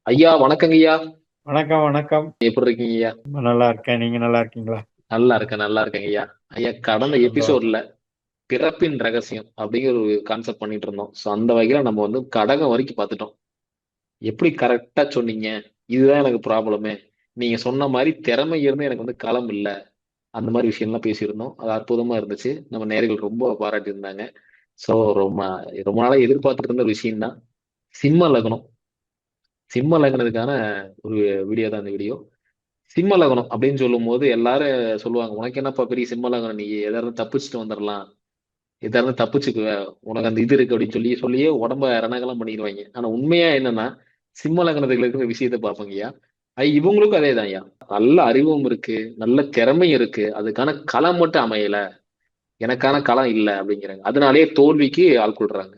ஐயா வணக்கங்க ஐயா. வணக்கம், வணக்கம். எப்படி இருக்கீங்க ஐயா? நல்லா இருக்கேன். நீங்க நல்லா இருக்கீங்களா? நல்லா இருக்கேன், நல்லா இருக்கேங்க ஐயா. ஐயா, கடந்த சந்தோஷம். எபிசோட்ல பிறப்பின் ரகசியம் அப்படிங்கிற ஒரு கான்செப்ட் பண்ணிட்டு இருந்தோம். ஸோ அந்த வகையில நம்ம வந்து கடகம் வரைக்கும் பார்த்துட்டோம். எப்படி கரெக்டா சொன்னீங்க. இதுதான் எனக்கு ப்ராப்ளமே. நீங்க சொன்ன மாதிரி திறமை இருந்து எனக்கு வந்து களம் இல்ல. அந்த மாதிரி விஷயம்லாம் பேசியிருந்தோம். அது அற்புதமா இருந்துச்சு. நம்ம நேயர்கள் ரொம்ப பாராட்டி இருந்தாங்க. ஸோ ரொம்ப ரொம்ப நாளா எதிர்பார்த்துட்டு இருந்த ஒரு விஷயம் தான். சிம்ம லக்னம். சிம்ம லக்னத்துக்கான ஒரு வீடியோ தான் இந்த வீடியோ. சிம்ம லக்னம் அப்படின்னு சொல்லும் போது எல்லாரும் சொல்லுவாங்க, உனக்கு என்னப்பா பெரிய சிம்ம லக்னம், நீ எதாவது தப்பிச்சுட்டு வந்துடலாம், எதாவது தப்பிச்சுக்குவ, உனக்கு அந்த இது இருக்கு அப்படின்னு சொல்லியே உடம்ப ரணகலம் பண்ணிடுவாங்க. ஆனா உண்மையா என்னன்னா, சிம்ம லக்னத்துக்கு இருக்கிற விஷயத்த பார்ப்போங்கய்யா. இவங்களுக்கும் அதே ஐயா. நல்ல அறிவும் இருக்கு, நல்ல திறமையும் இருக்கு, அதுக்கான களம் மட்டும் அமையல, எனக்கான களம் இல்ல அப்படிங்கிறாங்க. அதனாலேயே தோல்விக்கு ஆட்கொள்றாங்க.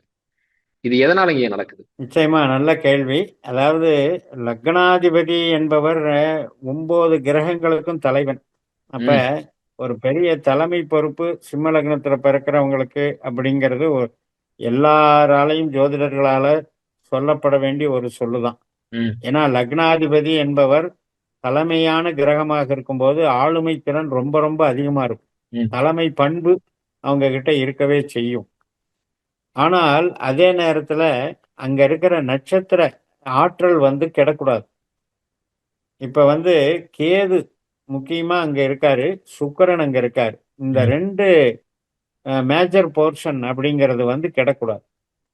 இது எதனாலங்க நடக்குது? நிச்சயமா நல்ல கேள்வி. அதாவது லக்னாதிபதி என்பவர் 9 கிரகங்களுக்கும் தலைவன். அப்ப ம். ஒரு பெரிய தலைமை பொறுப்பு சிம்ம லக்னத்துல பிறக்கிறவங்களுக்கு அப்படிங்கிறது எல்லாராலையும் ஜோதிடர்களால சொல்லப்பட வேண்டிய ஒரு சொல்லுதான். ம். ஏன்னா லக்னாதிபதி என்பவர் தலைமையான கிரகமாக இருக்கும்போது ஆளுமை திறன் ரொம்ப ரொம்ப அதிகமா இருக்கும். ம். தலைமை பண்பு அவங்க கிட்ட இருக்கவே செய்யும். ஆனால் அதே நேரத்துல அங்க இருக்கிற நட்சத்திர ஆற்றல் கெடக்கூடாது. இப்ப கேது முக்கியமா அங்க இருக்காரு, சுக்கிரன் அங்க இருக்காரு. இந்த ம். 2 மேஜர் போர்ஷன் அப்படிங்கிறது கெடக்கூடாது.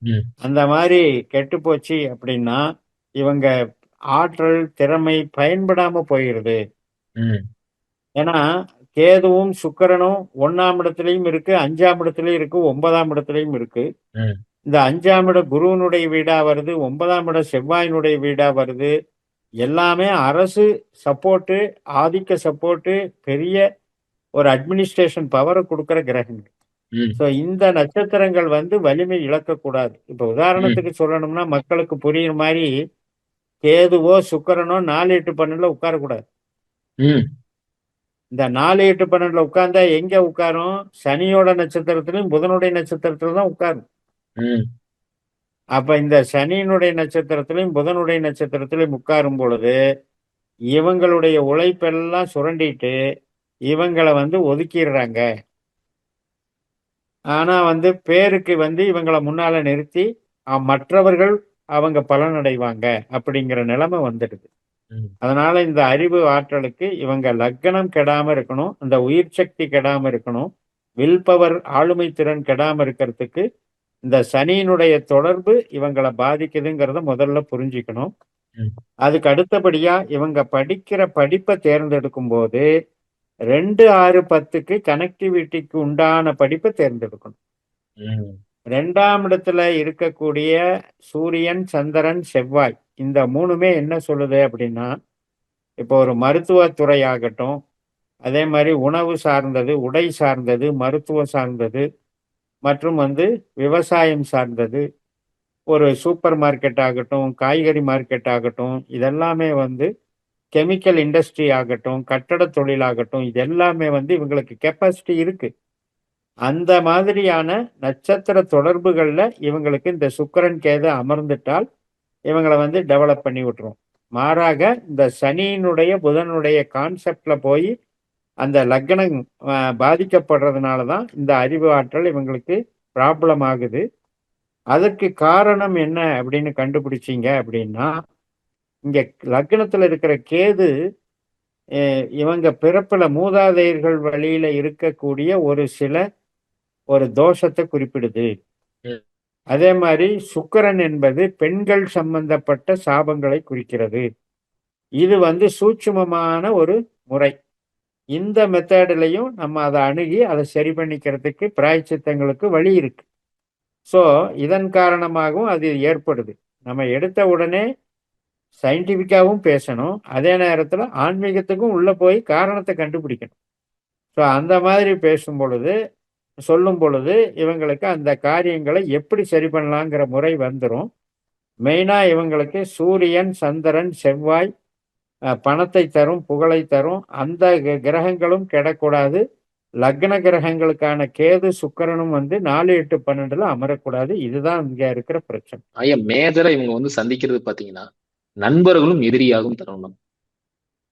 ம். அந்த மாதிரி கெட்டு போச்சு அப்படின்னா இவங்க ஆற்றல் திறமை பயன்படாம போயிருது. ம். ஏன்னா கேதுவும் சுக்கிரனும் 1ஆம் இடத்துலயும் இருக்கு, 5ஆம் இடத்துலயும் இருக்கு, 9ஆம் இடத்துலயும் இருக்கு. ம். இந்த 5ஆம் இடம் குருவினுடைய வீடா வருது, 9ஆம் இடம் செவ்வாயினுடைய வீடா வருது. எல்லாமே அரசு சப்போர்ட்டு, ஆதிக்க சப்போர்ட்டு, பெரிய ஒரு அட்மினிஸ்ட்ரேஷன் பவர குடுக்குற கிரகங்கள். ம். ஸோ இந்த நட்சத்திரங்கள் வலிமை இழக்கக்கூடாது. இப்ப ம். உதாரணத்துக்கு சொல்லணும்னா மக்களுக்கு புரியுற மாரி கேதுவோ, சுக்கிரனோ 4, 8, 12ல உட்காரக்கூடாது. ம். இந்த 4, 8, 12ல உட்கார்ந்தா எங்க உட்காரும்? சனியோட நட்சத்திரத்திலும், புதனுடைய நட்சத்திரத்தில தான் உட்காரும். ம். அப்ப இந்த சனியினுடைய நட்சத்திரத்திலும், புதனுடைய நட்சத்திரத்திலும் உட்காரும் பொழுது இவங்களுடைய உழைப்பெல்லாம் சுரண்டிட்டு இவங்கள ஒதுக்கிடுறாங்க. ஆனா பேருக்கு இவங்கள முன்னால நிறுத்தி மற்றவர்கள் அவங்க பலனடைவாங்க அப்படிங்கிற நிலைமை வந்துடுது. ம். அதனால இந்த அறிவு ஆற்றலுக்கு இவங்க லக்னம் கெடாம இருக்கணும், அந்த உயிர் சக்தி கெடாம இருக்கணும், வில் பவர் ஆளுமை திறன் கெடாம இருக்கிறதுக்கு இந்த சனியினுடைய தொடர்பு இவங்கள பாதிக்குதுங்கிறத முதல்ல புரிஞ்சுக்கணும். ம். அதுக்கு அடுத்தபடியா இவங்க படிக்கிற படிப்பை தேர்ந்தெடுக்கும் போது 2, 6, 10க்கு கனெக்டிவிட்டிக்கு உண்டான படிப்பை தேர்ந்தெடுக்கணும். ம். 2ஆம் இடத்துல இருக்கக்கூடிய சூரியன், சந்திரன், செவ்வாய் இந்த 3மே என்ன சொல்லுது அப்படின்னா, இப்போ ஒரு மருத்துவத்துறை ஆகட்டும், அதே மாதிரி உணவு சார்ந்தது, உடை சார்ந்தது, மருத்துவம் சார்ந்தது மற்றும் விவசாயம் சார்ந்தது, ஒரு சூப்பர் மார்க்கெட் ஆகட்டும், காய்கறி மார்க்கெட் ஆகட்டும், இதெல்லாமே கெமிக்கல் இண்டஸ்ட்ரி ஆகட்டும், கட்டட தொழிலாகட்டும், இது எல்லாமே இவங்களுக்கு கெப்பாசிட்டி இருக்கு. அந்த மாதிரியான நட்சத்திர தொடர்புகள்ல இவங்களுக்கு இந்த சுக்கிரன், கேது அமர்ந்துட்டால் இவங்கள டெவலப் பண்ணி விட்டுரும். மாறாக இந்த சனியினுடைய, புதனுடைய கான்செப்ட்ல போய் அந்த லக்னம் பாதிக்கப்படுறதுனால தான் இந்த அறிவு ஆற்றல் இவங்களுக்கு ப்ராப்ளம் ஆகுது. அதற்கு காரணம் என்ன அப்படின்னு கண்டுபிடிச்சீங்க அப்படின்னா, இங்க லக்னத்துல இருக்கிற கேது இவங்க பிறப்புல மூதாதையர்கள் வழியில இருக்கக்கூடிய ஒரு சில ஒரு தோஷத்தை குறிப்பிடுது. ம். அதே மாதிரி சுக்கிரன் என்பது பெண்கள் சம்பந்தப்பட்ட சாபங்களை குறிக்கிறது. இது சூட்சுமமான ஒரு முறை. இந்த மெத்தட்லயும் நம்ம அதை அணுகி அதை சரி பண்ணிக்கிறதுக்கு பிராயச்சித்தங்களுக்கு வழி இருக்கு. ஸோ இதன் காரணமாகவும் அது ஏற்படுது. நம்ம எடுத்த உடனே சயின்டிஃபிக்காவும் பேசணும். அதே நேரத்துல ஆன்மீகத்துக்கும் உள்ள போய் காரணத்தை கண்டுபிடிக்கணும். ஸோ அந்த மாதிரி பேசும் பொழுது, சொல்லும் பொழுது இவங்களுக்கு அந்த காரியங்களை எப்படி சரி பண்ணலாங்கிற முறை வந்துரும். மெயினா இவங்களுக்கு சூரியன், சந்திரன், செவ்வாய் பணத்தை தரும், புகழை தரும். அந்த கிரகங்களும் கெடக்கூடாது. லக்ன கிரகங்களுக்கான கேது, சுக்கிரனும் 4, 8, 12ல அமரக்கூடாது. இதுதான் இங்க இருக்கிற பிரச்சனை. ஐயா, மேஜரா இவங்க வந்து சந்திக்கிறது பாத்தீங்கன்னா, நண்பர்களும் எதிரியாகும் தருணம்.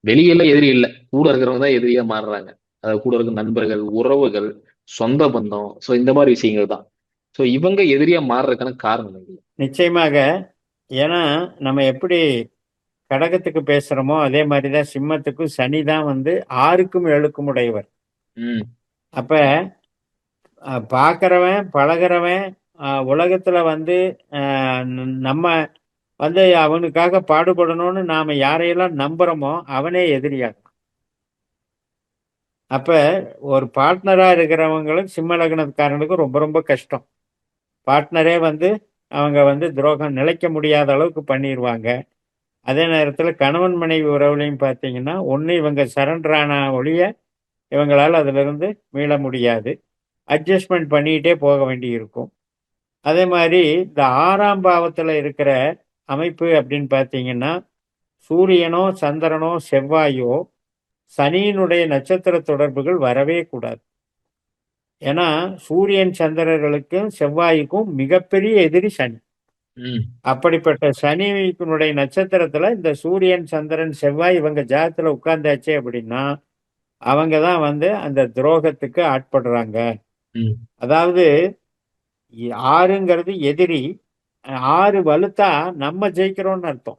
வெளியில எதிரி இல்ல, கூட இருக்கிறவங்க தான் எதிரியா மாறுறாங்க. அதாவது கூட இருக்க நண்பர்கள், உறவுகள், சொந்த பந்தம், சோ இந்த மாதிரி விஷயங்கள் தான். சோ இவங்க எதிரியா மாறுறதுக்கான காரணம் இல்லை. நிச்சயமாக. ஏன்னா நம்ம எப்படி கடகத்துக்கு பேசுறோமோ அதே மாதிரிதான் சிம்மத்துக்கும் சனி தான் வந்து 6க்கும் 7க்கும் உடையவர். ம். அப்ப பார்க்கறவன் பழகிறவன் உலகத்துல வந்து நம்ம வந்து அவனுக்காக பாடுபடணும்னு நாம யாரையெல்லாம் நம்புறோமோ அவனே எதிரியாகும். அப்ப ஒரு பார்ட்னரா இருக்கிறவங்களுக்கு சிம்ம லக்னக்காரனுக்கு ரொம்ப ரொம்ப கஷ்டம். பார்ட்னரே வந்து அவங்க வந்து துரோகம் நிலைக்க முடியாத அளவுக்கு பண்ணிடுவாங்க. அதே நேரத்துல கணவன் மனைவி உறவுலையும் பார்த்தீங்கன்னா ஒண்ணு இவங்க சரண்டர் ஆன ஒழிய இவங்களால அதுல இருந்து மீள முடியாது. அட்ஜஸ்ட்மெண்ட் பண்ணிக்கிட்டே போக வேண்டி இருக்கும். அதே மாதிரி இந்த 6ஆம் பாவத்துல இருக்கிற அமைப்பு அப்படின்னு பார்த்தீங்கன்னா சூரியனோ சந்திரனோ செவ்வாயோ சனியினுடைய நட்சத்திர தொடர்புகள் வரவே கூடாது. ஏன்னா சூரியன் சந்திரர்களுக்கும் செவ்வாய்க்கும் மிகப்பெரிய எதிரி சனி. ம். அப்படிப்பட்ட சனியினுடைய நட்சத்திரத்துல இந்த சூரியன் சந்திரன் செவ்வாய் இவங்க ஜாதத்துல உட்கார்ந்தாச்சே அப்படின்னா அவங்க தான் வந்து அந்த துரோகத்துக்கு ஆட்படுறாங்க. ம். அதாவது 6ங்கிறது எதிரி. 6 வலுத்தா நம்ம ஜெயிக்கிறோம்னு அர்த்தம்.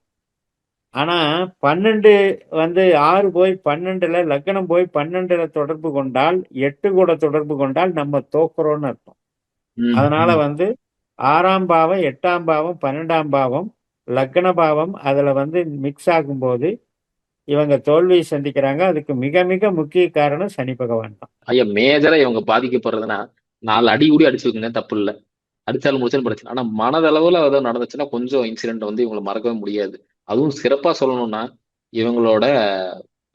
ஆனா 12 வந்து 6 போய் 12ல லக்னம் போய் 12ல தொடர்பு கொண்டால் 8 கூட தொடர்பு கொண்டால் நம்ம தோக்குறோம்னு அர்த்தம். ம். அதனால ம். வந்து 6ஆம் பாவம் 8ஆம் பாவம் 12ஆம் பாவம் லக்ன பாவம் அதுல வந்து மிக்ஸ் ஆகும்போது இவங்க தோல்வியை சந்திக்கிறாங்க. அதுக்கு மிக மிக முக்கிய காரணம் சனி பகவான் தான். ஐயா மேஜரா இவங்க பாதிக்கப்படுறதுன்னா 4 அடி கூடி அடிச்சுக்கோங்க, தப்பு இல்ல. அடிச்சாலும் முடிச்சாலும் பிரச்சனை. ஆனா மனதளவுல ஏதோ நடந்துச்சுன்னா கொஞ்சம் இன்சிடென்ட் வந்து இவங்களை மறக்கவே முடியாது. அதுவும் சிறப்பா சொல்லணும்னா இவங்களோட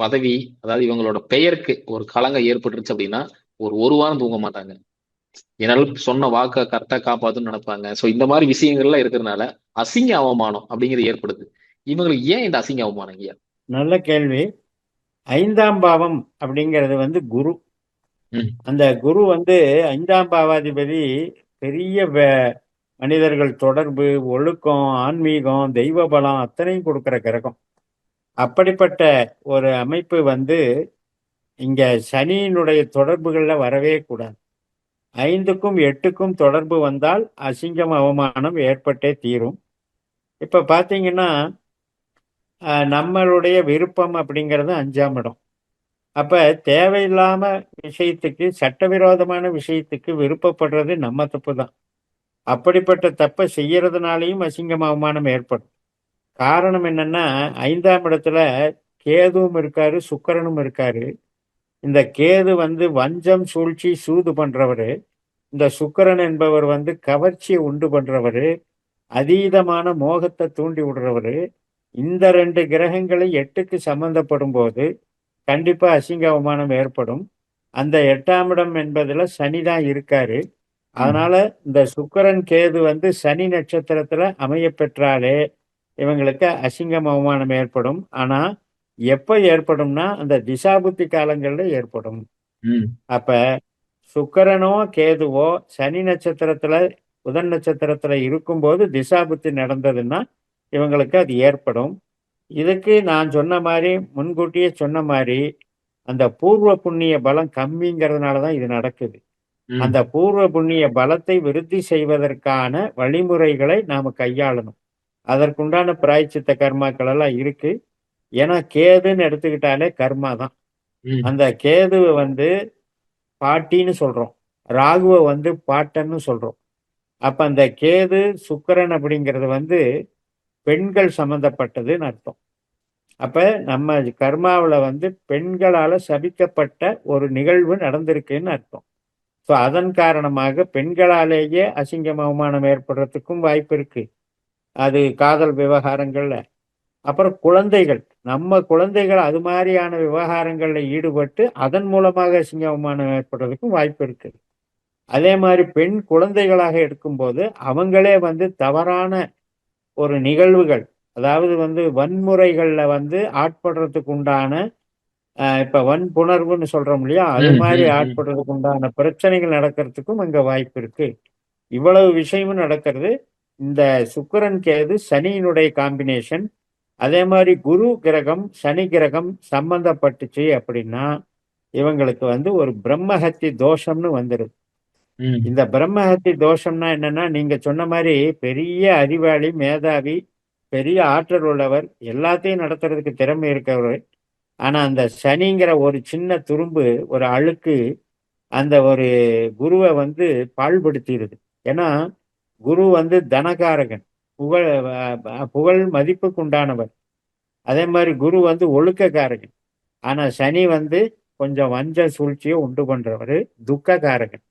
பதவி, அதாவது இவங்களோட பெயருக்கு ஒரு களங்கம் ஏற்பட்டுருச்சு அப்படின்னா ஒரு வாரம் தூங்க மாட்டாங்க. என்னால சொன்ன வாக்க கரெக்டா காப்பாத்துன்னு நினைப்பாங்க. சோ இந்த மாதிரி விஷயங்கள்லாம் இருக்கிறதுனால அசிங்க அவமானம் அப்படிங்கிறது ஏற்படுது. இவங்களுக்கு ஏன் இந்த அசிங்க அவமானம் ஐயா? நல்ல கேள்வி. 5ஆம் பாவம் அப்படிங்கிறது வந்து குரு. ம். அந்த குரு வந்து 5ஆம் பாவாதிபதி பெரிய மனிதர்கள் தொடர்பு, ஒழுக்கம், ஆன்மீகம், தெய்வ பலம் அத்தனையும் கொடுக்கிற கிரகம். அப்படிப்பட்ட ஒரு அமைப்பு வந்து இங்க சனியினுடைய தொடர்புகள்ல வரவே கூடாது. 5க்கும் 8க்கும் தொடர்பு வந்தால் அசிங்கம் அவமானம் ஏற்பட்டே தீரும். இப்ப பாத்தீங்கன்னா நம்மளுடைய விருப்பம் அப்படிங்கிறது 5ஆம் இடம். அப்ப தேவையில்லாம விஷயத்துக்கு சட்டவிரோதமான விஷயத்துக்கு விருப்பப்படுறது நம்ம தப்பு தான். அப்படிப்பட்ட தப்பை செய்யறதுனாலையும் அசிங்கம் அவமானம் ஏற்படும். காரணம் என்னன்னா 5ஆம் இடத்துல கேதுவும் இருக்காரு சுக்கிரனும் இருக்காரு. இந்த கேது வந்து வஞ்சம் சூழ்ச்சி சூது பண்றவரு. இந்த சுக்கிரன் என்பவர் வந்து கவர்ச்சியை உண்டு பண்றவரு. அதீதமான மோகத்தை தூண்டி விடுறவரு. இந்த 2 கிரகங்களை 8க்கு சம்பந்தப்படும் போது கண்டிப்பா அசிங்க அவமானம் ஏற்படும். அந்த 8ஆம் இடம் என்பதுல சனி தான் இருக்காரு. ம். அதனால இந்த சுக்கிரன் கேது வந்து சனி நட்சத்திரத்துல அமைய பெற்றாலே இவங்களுக்கு அசிங்கம் அவமானம் ஏற்படும். ஆனா எப்ப ஏற்படும்னா அந்த திசாபுத்தி காலங்கள்ல ஏற்படும். ம். அப்ப சுக்கிரனோ கேதுவோ சனி நட்சத்திரத்துல புதன் நட்சத்திரத்துல இருக்கும்போது திசாபுத்தி நடந்ததுன்னா இவங்களுக்கு அது ஏற்படும். இதுக்கு நான் சொன்ன மாதிரி முன்கூட்டியே சொன்ன மாதிரி அந்த பூர்வ புண்ணிய பலம் கம்மிங்கிறதுனால தான் இது நடக்குது. ம். அந்த பூர்வ புண்ணிய பலத்தை விருத்தி செய்வதற்கான வழிமுறைகளை நாம கையாளணும். அதற்குண்டான பிராயச்சித்த கர்மாக்கள் எல்லாம் இருக்கு. ஏன்னா கேதுன்னு எடுத்துக்கிட்டாலே கர்மா தான். ம். அந்த கேதுவை வந்து பாட்டின்னு சொல்றோம். ராகுவை வந்து பாட்டன்னு சொல்றோம். அப்ப அந்த கேது சுக்கிரன் அப்படிங்கிறது வந்து பெண்கள் சம்பந்தப்பட்டதுன்னு அர்த்தம். அப்ப நம்ம கர்மாவுல வந்து பெண்களால சபிக்கப்பட்ட ஒரு நிகழ்வு நடந்திருக்குன்னு அர்த்தம். ஸோ அதன் காரணமாக பெண்களாலேயே அசிங்கம் அவமானம் ஏற்படுறதுக்கும் வாய்ப்பு இருக்கு. அது காதல் விவகாரங்கள்ல. அப்புறம் குழந்தைகள். நம்ம குழந்தைகள் அது மாதிரியான விவகாரங்கள்ல ஈடுபட்டு அதன் மூலமாக அசிங்க அவமானம் ஏற்படுறதுக்கும் வாய்ப்பு இருக்கு. அதே மாதிரி பெண் குழந்தைகளாக எடுக்கும்போது அவங்களே வந்து தவறான ஒரு நிகழ்வுகள், அதாவது வந்து வன்முறைகள்ல வந்து ஆட்படுறதுக்கு உண்டான இப்ப வன்புணர்வுன்னு சொல்றோம் இல்லையா? அது ம். மாதிரி ம். ம். ஆட்படுறதுக்கு உண்டான பிரச்சனைகள் நடக்கிறதுக்கும் அங்க வாய்ப்பு இருக்கு. இவ்வளவு விஷயமும் நடக்கிறது இந்த சுக்கிரன் கேது சனியினுடைய காம்பினேஷன். அதே மாதிரி குரு கிரகம் சனி கிரகம் சம்பந்தப்பட்டுச்சு அப்படின்னா இவங்களுக்கு வந்து ஒரு பிரம்மஹத்தி தோஷம்னு வந்துடுது. ம். இந்த பிரம்மஹத்தி தோஷம்னா என்னன்னா நீங்க சொன்ன மாதிரி பெரிய அறிவாளி, மேதாவி, பெரிய ஆற்றல் உள்ளவர், எல்லாத்தையும் நடத்துறதுக்கு திறமை இருக்கவர். ஆனா அந்த சனிங்கிற ஒரு சின்ன துரும்பு, ஒரு அழுக்கு அந்த ஒரு குருவை வந்து பாழ்படுத்திடுது. ஏன்னா குரு வந்து தனகாரகன், புகழ் புகழ் மதிப்புக்கு உண்டானவர். அதே மாதிரி குரு வந்து ஒழுக்கக்காரகன். ஆனா சனி வந்து கொஞ்சம் வஞ்ச சூழ்ச்சியை உண்டு பண்றவரு, துக்ககாரகன்.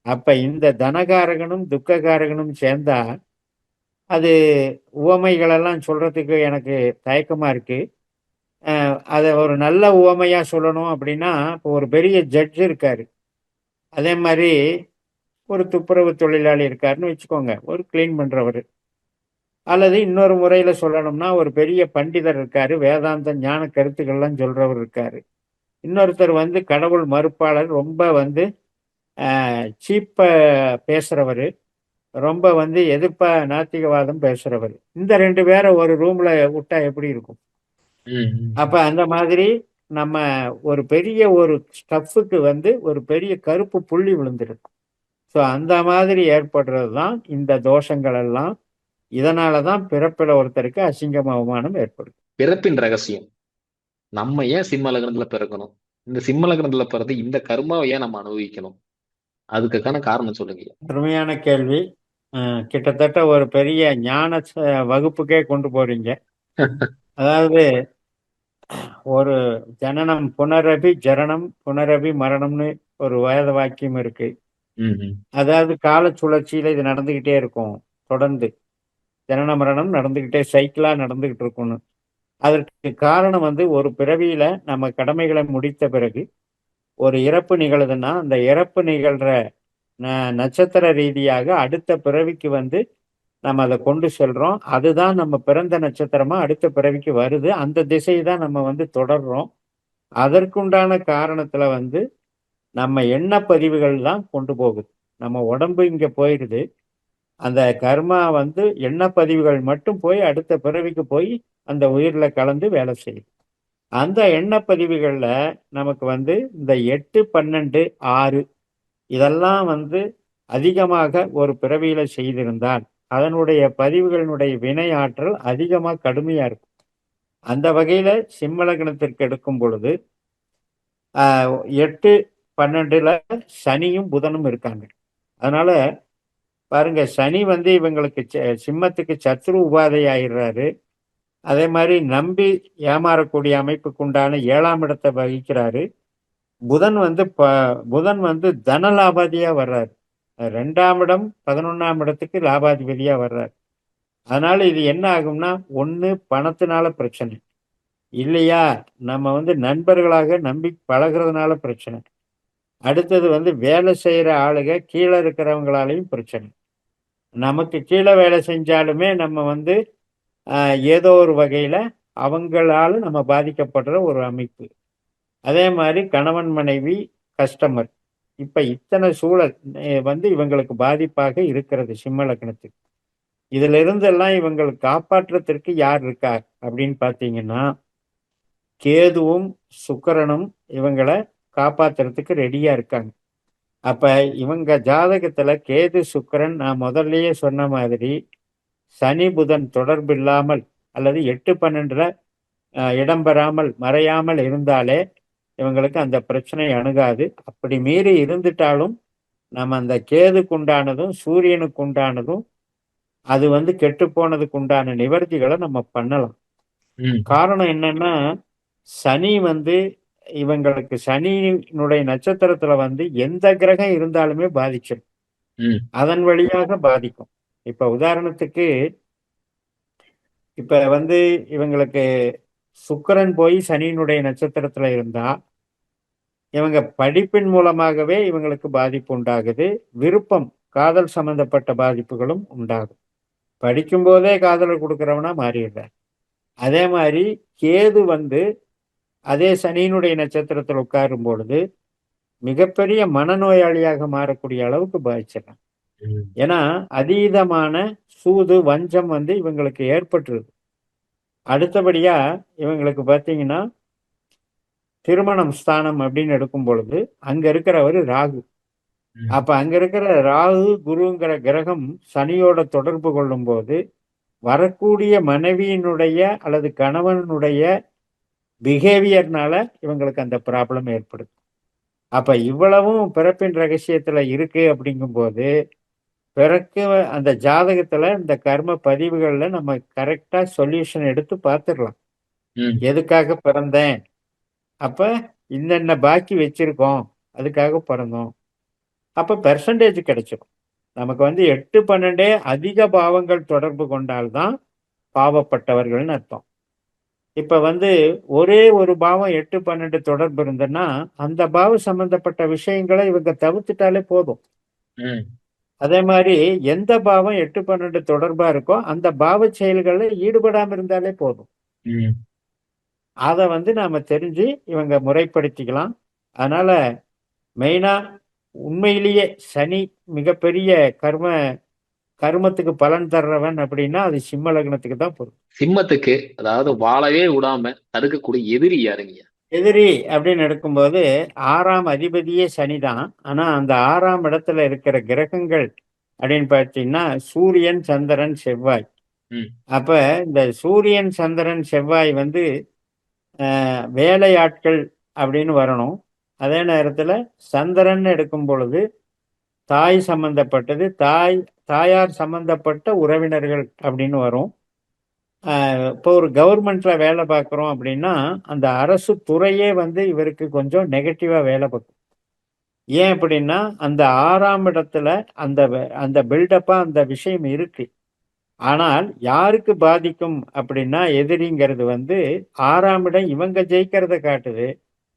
அப்ப இந்த தனகாரகனும் துக்ககாரகனும் சேர்ந்தா அது உவமைகளெல்லாம் சொல்றதுக்கு எனக்கு தயக்கமா இருக்கு. அதை ஒரு நல்ல உவமையா சொல்லணும் அப்படின்னா, இப்போ ஒரு பெரிய ஜட்ஜ் இருக்காரு. அதே மாதிரி ஒரு துப்புரவு தொழிலாளி இருக்காருன்னு வச்சுக்கோங்க, ஒரு கிளீன் பண்றவர். அல்லது இன்னொரு முறையில சொல்லணும்னா ஒரு பெரிய பண்டிதர் இருக்காரு, வேதாந்த ஞான கருத்துக்கள்லாம் சொல்றவர் இருக்காரு. இன்னொருத்தர் வந்து கடவுள் மறுப்பாளர், ரொம்ப வந்து சீப்ப பேசுறவர், ரொம்ப வந்து எதிர்ப்பா நாத்திகவாதம் பேசுறவர். இந்த ரெண்டு பேரை ஒரு ரூம்ல விட்டா எப்படி இருக்கும்? ம். அப்ப ம். அந்த மாதிரி நம்ம ஒரு பெரிய ஒரு ஸ்டஃப்புக்கு வந்து ஒரு பெரிய கருப்பு புள்ளி விழுந்துருது. ஸோ அந்த மாதிரி ஏற்படுறது தான் இந்த தோஷங்கள் எல்லாம். இதனால தான் பிறப்பில் ஒருத்தருக்கு அசிங்கம் அவமானம் ஏற்படுது. பிறப்பின் ரகசியம். நம்ம ஏன் சிம்ம லக்னத்துல பிறக்கணும்? இந்த சிம்ம லக்னத்துல பிறந்து இந்த கர்மாவை ஏன் நம்ம அனுபவிக்கணும்? அதுக்கான காரணம் சொல்லுங்க. அருமையான கேள்வி. கிட்டத்தட்ட ஒரு பெரிய ஞான வகுப்புக்கே கொண்டு போறீங்க. அதாவது ஒரு ஜனனம் புனரபி ஜரணம் புனரபி மரணம்னு ஒரு வேத வாக்கியம் இருக்கு. ம். ம். அதாவது கால சுழற்சியில இது நடந்துகிட்டே இருக்கும். தொடர்ந்து ஜனன மரணம் நடந்துகிட்டே சைக்கிளா நடந்துகிட்டு இருக்கணும். அதற்கு காரணம் வந்து ஒரு பிறவியில நம்ம கடமைகளை முடித்த பிறகு ஒரு இறப்பு நிகழுதுன்னா அந்த இறப்பு நிகழ்ற நட்சத்திர ரீதியாக அடுத்த பிறவிக்கு வந்து நம்ம அதை கொண்டு செல்றோம். அதுதான் நம்ம பிறந்த நட்சத்திரமா அடுத்த பிறவிக்கு வருது. அந்த திசையை தான் நம்ம வந்து தொடர்றோம். அதற்குண்டான காரணத்துல வந்து நம்ம எண்ண பதிவுகள் தான் கொண்டு போகுது. நம்ம உடம்பு இங்க போயிடுது. அந்த கர்மா வந்து எண்ண பதிவுகள் மட்டும் போய் அடுத்த பிறவிக்கு போய் அந்த உயிர்ல கலந்து வேலை செய்யுது. அந்த எண்ண பதிவுகள்ல நமக்கு வந்து இந்த 8, 12, 6 இதெல்லாம் வந்து அதிகமாக ஒரு பிறவியில செய்திருந்தால் அதனுடைய பதிவுகளினுடைய வினை ஆற்றல் அதிகமா கடுமையா இருக்கும். அந்த வகையில சிம்ம லக்னத்திற்கு எடுக்கும் பொழுது 8, 12ல சனியும் புதனும் இருக்காங்க. அதனால பாருங்க, சனி வந்து இவங்களுக்கு சிம்மத்துக்கு சத்ரு உபாதை ஆயிடுறாரு. அதே மாதிரி நம்பி ஏமாறக்கூடிய அமைப்புக்கு உண்டான 7ஆம் இடத்தை வகிக்கிறாரு. புதன் வந்து தன லாபாதியா வர்றாரு. 2ஆம் இடம் 11ஆம் இடத்துக்கு லாபாதிபதியா வர்றாரு. அதனால இது என்ன ஆகும்னா, ஒண்ணு பணத்தினால பிரச்சனை, இல்லையா நம்ம வந்து நண்பர்களாக நம்பி பழகுறதுனால பிரச்சனை, அடுத்தது வந்து வேலை செய்யற ஆளுக கீழே இருக்கிறவங்களாலையும் பிரச்சனை. நமக்கு கீழே வேலை செஞ்சாலுமே நம்ம வந்து ஏதோ ஒரு வகையில அவங்களால நம்ம பாதிக்கப்படுற ஒரு அமைப்பு. அதே மாதிரி கணவன் மனைவி கஸ்டமர், இப்ப இத்தனை சூழல் வந்து இவங்களுக்கு பாதிப்பாக இருக்கிறது சிம்ம லக்னத்துக்கு. இதுல இருந்தெல்லாம் இவங்களுக்கு காப்பாற்றத்திற்கு யார் இருக்கா அப்படின்னு பாத்தீங்கன்னா, கேதுவும் சுக்கிரனும் இவங்களை காப்பாத்துறதுக்கு ரெடியா இருக்காங்க. அப்ப இவங்க ஜாதகத்துல கேது சுக்கிரன் நான் முதல்லயே சொன்ன மாதிரி சனி புதன் தொடர்பு இல்லாமல் அல்லது 8, 12ல இடம் பெறாமல் மறையாமல் இருந்தாலே இவங்களுக்கு அந்த பிரச்சனை அணுகாது. அப்படி மீறி இருந்துட்டாலும் நம்ம அந்த கேதுக்கு உண்டானதும் சூரியனுக்கு உண்டானதும் அது வந்து கெட்டு போனதுக்கு உண்டான நிவர்த்திகளை நம்ம பண்ணலாம். ம். காரணம் என்னன்னா, சனி வந்து இவங்களுக்கு சனியினுடைய நட்சத்திரத்துல வந்து எந்த கிரகம் இருந்தாலுமே பாதிச்சிடும். ம். அதன் வழியாக பாதிக்கும். இப்ப உதாரணத்துக்கு இப்ப வந்து இவங்களுக்கு சுக்கிரன் போய் சனியினுடைய நட்சத்திரத்துல இருந்தா இவங்க படிப்பின் மூலமாகவே இவங்களுக்கு பாதிப்பு உண்டாகுது. விருப்பம், காதல் சம்பந்தப்பட்ட பாதிப்புகளும் உண்டாகும். படிக்கும் போதே காதலை கொடுக்கிறவனா மாறிடுறார். அதே மாதிரி கேது வந்து அதே சனியினுடைய நட்சத்திரத்தில் உட்காரும் பொழுது மிகப்பெரிய மனநோயாளியாக மாறக்கூடிய அளவுக்கு பாதிச்சிடறான். ம். ஏன்னா அதீதமான சூது வஞ்சம் வந்து இவங்களுக்கு ஏற்பட்டுருது. அடுத்தபடியா இவங்களுக்கு பார்த்தீங்கன்னா திருமணம் ஸ்தானம் அப்படின்னு எடுக்கும் பொழுது அங்க இருக்கிறவர் ராகு. ம். அப்ப அங்க இருக்கிற ராகு குருங்கிற கிரகம் சனியோட தொடர்பு கொள்ளும் போது வரக்கூடிய மனைவியினுடைய அல்லது கணவனுடைய பிஹேவியர்னால இவங்களுக்கு அந்த ப்ராப்ளம் ஏற்படுது. அப்ப இவ்வளவும் பிறப்பின் ரகசியத்துல இருக்கு அப்படிங்கும்போது பிறக்க அந்த ஜாதகத்துல இந்த கர்ம பதிவுகள்ல நம்ம கரெக்டா சொல்யூஷன் எடுத்து பார்த்துடலாம். ம். எதுக்காக பிறந்தேன், அப்ப இன்னென்ன பாக்கி வச்சிருக்கோம், அதுக்காக பிறந்தோம். அப்ப பெர்சன்டேஜ் கிடைச்சிடும். நமக்கு வந்து 8, 12 அதிக பாவங்கள் தொடர்பு கொண்டால்தான் பாவப்பட்டவர்கள்னு அர்த்தம். இப்ப வந்து ஒரே ஒரு பாவம் 8, 12 தொடர்பு இருந்ததுன்னா அந்த பாவம் சம்பந்தப்பட்ட விஷயங்களை இவங்க தவிர்த்துட்டாலே போதும். ம். அதே மாதிரி எந்த பாவம் 8, 12 தொடர்பா இருக்கோ அந்த பாவ செயல்களில் ஈடுபடாம இருந்தாலே போதும். ம். அதை வந்து நாம தெரிஞ்சு இவங்க முறைப்படுத்திக்கலாம். அதனால மெயினா உண்மையிலேயே சனி மிகப்பெரிய கர்மத்துக்கு பலன் தர்றவன் அப்படின்னா அது சிம்ம லக்னத்துக்கு தான் பொருள். சிம்மத்துக்கு அதாவது வாழவே விடாம தடுக்கக்கூடிய எதிரி யாருங்க? எதிரி அப்படின்னு எடுக்கும்போது 6ஆம் அதிபதியே சனிதான். ஆனா அந்த 6ஆம் இடத்துல இருக்கிற கிரகங்கள் அப்படின்னு பார்த்தீங்கன்னா சூரியன், சந்திரன், செவ்வாய். ம். அப்ப இந்த சூரியன், சந்திரன், செவ்வாய் வந்து வேலையாட்கள் அப்படின்னு வரணும். அதே நேரத்துல சந்திரன் எடுக்கும் பொழுது தாய் சம்பந்தப்பட்டது, தாயார் சம்பந்தப்பட்ட உறவினர்கள் அப்படின்னு வரும். இப்போ ஒரு கவர்மெண்ட்ல வேலை பார்க்குறோம் அப்படின்னா அந்த அரசு துறையே வந்து இவருக்கு கொஞ்சம் நெகட்டிவா வேலை பார்க்கும். ஏன் அப்படின்னா அந்த 6ஆம் இடத்துல அந்த பில்டப்பா அந்த விஷயம் இருக்கு. ஆனால் யாருக்கு பாதிக்கும் அப்படின்னா எதிரிங்கிறது வந்து 6ஆம் இடம் இவங்க ஜெயிக்கிறத காட்டுது,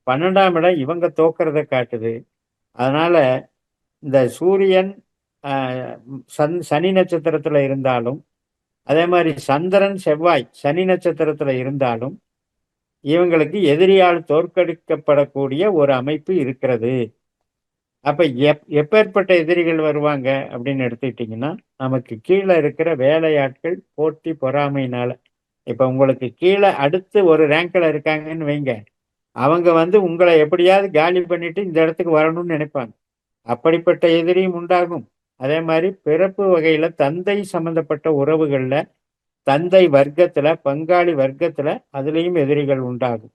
12ஆம் இடம் இவங்க தோக்கிறத காட்டுது. அதனால இந்த சூரியன் சனி நட்சத்திரத்துல இருந்தாலும் அதே மாதிரி சந்திரன் செவ்வாய் சனி நட்சத்திரத்துல இருந்தாலும் இவங்களுக்கு எதிரியால் தோற்கடிக்கப்படக்கூடிய ஒரு அமைப்பு இருக்கிறது. அப்ப எப்பேற்பட்ட எதிரிகள் வருவாங்க அப்படின்னு எடுத்துக்கிட்டீங்கன்னா நமக்கு கீழே இருக்கிற வேலையாட்கள் போட்டி பொறாமையினால. இப்ப உங்களுக்கு கீழே அடுத்து ஒரு ரேங்க்ல இருக்காங்கன்னு வைங்க, அவங்க வந்து உங்களை எப்படியாவது காலி பண்ணிட்டு இந்த இடத்துக்கு வரணும்னு நினைப்பாங்க. அப்படிப்பட்ட எதிரியும் உண்டாகும். அதே மாதிரி பிறப்பு வகையில தந்தை சம்பந்தப்பட்ட உறவுகள்ல தந்தை வர்க்கத்துல பங்காளி வர்க்கத்துல அதுலேயும் எதிரிகள் உண்டாகும்.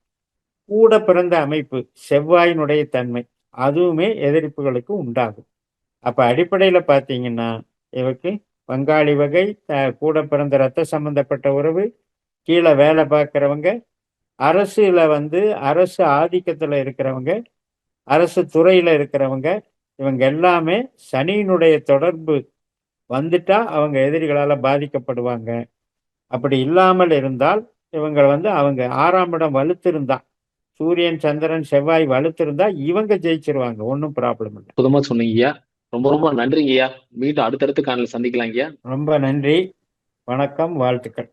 கூட பிறந்த அமைப்பு செவ்வாயினுடைய தன்மை அதுவுமே எதிர்ப்புகளுக்கு உண்டாகும். அப்ப அடிப்படையில பாத்தீங்கன்னா இவருக்கு பங்காளி வகை, கூட பிறந்த ரத்த சம்பந்தப்பட்ட உறவு, கீழே வேலை பார்க்கிறவங்க, அரசுல வந்து அரசு ஆதிக்கத்துல இருக்கிறவங்க, அரசு துறையில இருக்கிறவங்க, இவங்க எல்லாமே சனியினுடைய தொடர்பு வந்துட்டா அவங்க எதிரிகளால பாதிக்கப்படுவாங்க. அப்படி இல்லாமல் இருந்தால் இவங்க வந்து அவங்க 6ஆம் இடம் வலுத்திருந்தா சூரியன், சந்திரன், செவ்வாய் வலுத்திருந்தா இவங்க ஜெயிச்சிருவாங்க. ஒன்றும் ப்ராப்ளம் இல்லை. அற்புதமா சொன்னீங்கய்யா. ரொம்ப ரொம்ப நன்றிங்கய்யா. மீண்டும் அடுத்தடுத்து காணொளியில் சந்திக்கலாங்கய்யா. ரொம்ப நன்றி. வணக்கம், வாழ்த்துக்கள்.